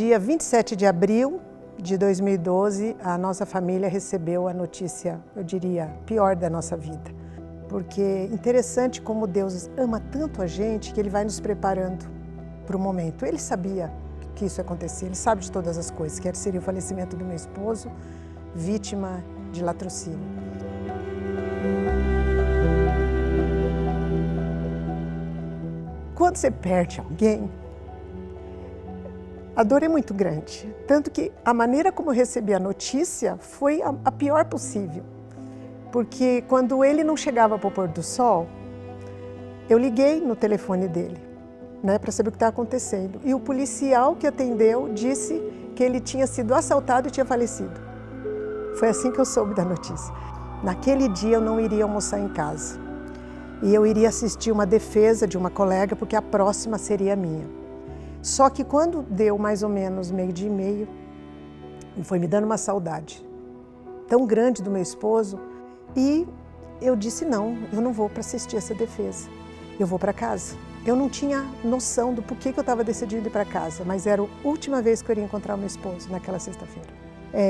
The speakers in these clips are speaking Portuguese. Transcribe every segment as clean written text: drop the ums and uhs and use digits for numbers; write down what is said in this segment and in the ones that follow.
dia 27 de abril de 2012, a nossa família recebeu a notícia, eu diria, pior da nossa vida. Porque é interessante como Deus ama tanto a gente que Ele vai nos preparando para o momento. Ele sabia que isso ia acontecer, Ele sabe de todas as coisas, que seria o falecimento do meu esposo, vítima de latrocínio. Quando você perde alguém, a dor é muito grande. Tanto que a maneira como eu recebi a notícia foi a pior possível. Porque quando ele não chegava para o pôr do sol, eu liguei no telefone dele, para saber o que estava acontecendo. E o policial que atendeu disse que ele tinha sido assaltado e tinha falecido. Foi assim que eu soube da notícia. Naquele dia eu não iria almoçar em casa. E eu iria assistir uma defesa de uma colega, porque a próxima seria minha. Só que quando deu mais ou menos 12h30, foi me dando uma saudade tão grande do meu esposo, e eu disse não, eu não vou para assistir essa defesa, eu vou para casa. Eu não tinha noção do porquê que eu estava decidindo ir para casa, mas era a última vez que eu iria encontrar o meu esposo naquela sexta-feira.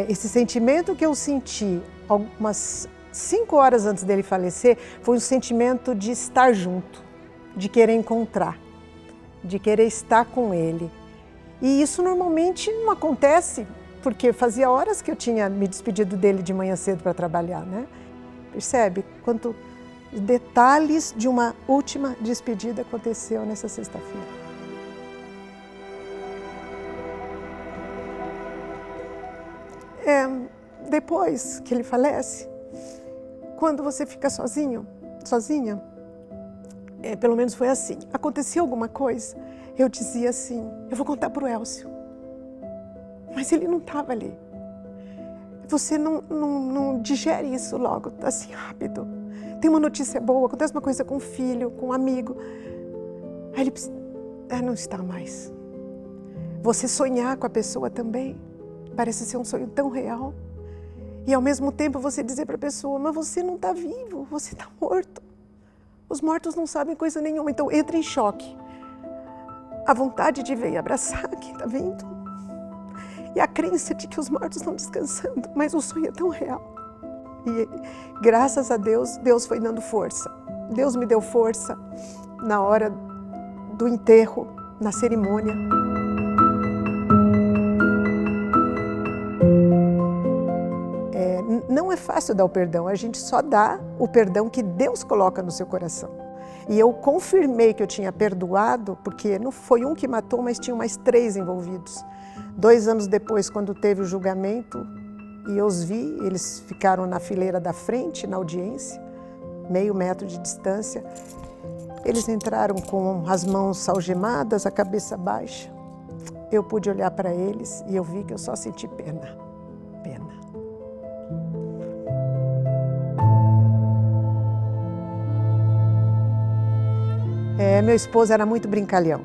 Esse sentimento que eu senti algumas 5 horas antes dele falecer foi um sentimento de estar junto, de querer encontrar, de querer estar com ele. E isso normalmente não acontece, porque fazia horas que eu tinha me despedido dele de manhã cedo para trabalhar, Percebe quanto detalhes de uma última despedida aconteceu nessa sexta-feira. Depois que ele falece, quando você fica sozinha, pelo menos foi assim, acontecia alguma coisa, eu dizia assim, eu vou contar para o Elcio, mas ele não estava ali. Você não digere isso logo, assim, rápido. Tem uma notícia boa, acontece uma coisa com o filho, com um amigo. Aí ele não está mais. Você sonhar com a pessoa também, parece ser um sonho tão real. E ao mesmo tempo você dizer para a pessoa, mas você não está vivo, você está morto. Os mortos não sabem coisa nenhuma, então entra em choque. A vontade de vir abraçar quem está vindo. E a crença de que os mortos estão descansando, mas o sonho é tão real. E graças a Deus, Deus foi dando força. Deus me deu força na hora do enterro, na cerimônia. Não é fácil dar o perdão, a gente só dá o perdão que Deus coloca no seu coração. E eu confirmei que eu tinha perdoado, porque não foi um que matou, mas tinham mais 3 envolvidos. 2 anos depois, quando teve o julgamento, e eu os vi, eles ficaram na fileira da frente, na audiência, meio metro de distância. Eles entraram com as mãos algemadas, a cabeça baixa. Eu pude olhar para eles e eu vi que eu só senti pena. Meu esposo era muito brincalhão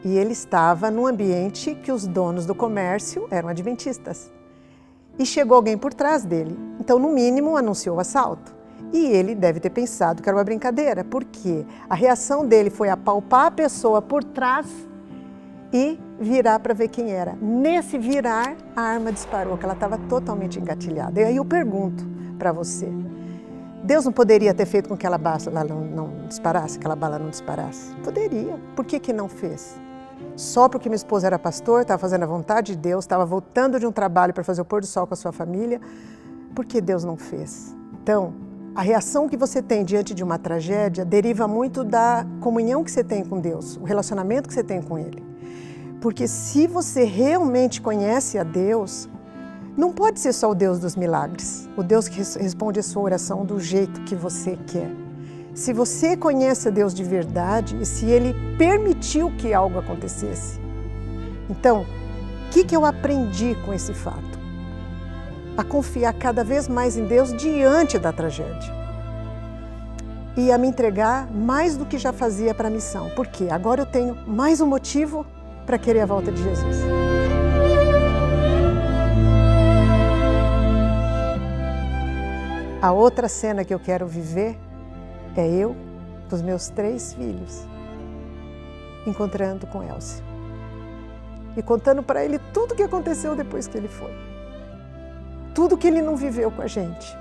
e ele estava num ambiente que os donos do comércio eram adventistas. E chegou alguém por trás dele, então no mínimo anunciou o assalto. E ele deve ter pensado que era uma brincadeira, porque a reação dele foi apalpar a pessoa por trás e virar para ver quem era. Nesse virar, a arma disparou, que ela estava totalmente engatilhada. E aí eu pergunto para você, Deus não poderia ter feito com que aquela bala não disparasse, aquela bala não disparasse? Poderia. Por que não fez? Só porque minha esposa era pastor, estava fazendo a vontade de Deus, estava voltando de um trabalho para fazer o pôr do sol com a sua família. Por que Deus não fez? Então, a reação que você tem diante de uma tragédia deriva muito da comunhão que você tem com Deus, o relacionamento que você tem com Ele. Porque se você realmente conhece a Deus, não pode ser só o Deus dos milagres, o Deus que responde a sua oração do jeito que você quer. Se você conhece a Deus de verdade e se Ele permitiu que algo acontecesse. Então, o que eu aprendi com esse fato? A confiar cada vez mais em Deus diante da tragédia. E a me entregar mais do que já fazia para a missão. Por quê? Agora eu tenho mais um motivo para querer a volta de Jesus. A outra cena que eu quero viver é eu, com os meus 3 filhos, encontrando com Elcio. e contando para ele tudo o que aconteceu depois que ele foi. Tudo que ele não viveu com a gente.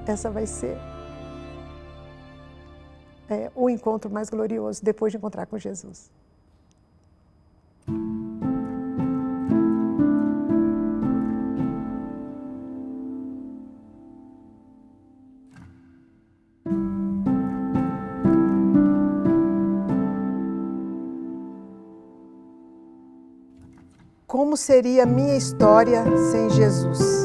Essa vai ser o encontro mais glorioso depois de encontrar com Jesus. Como seria a minha história sem Jesus?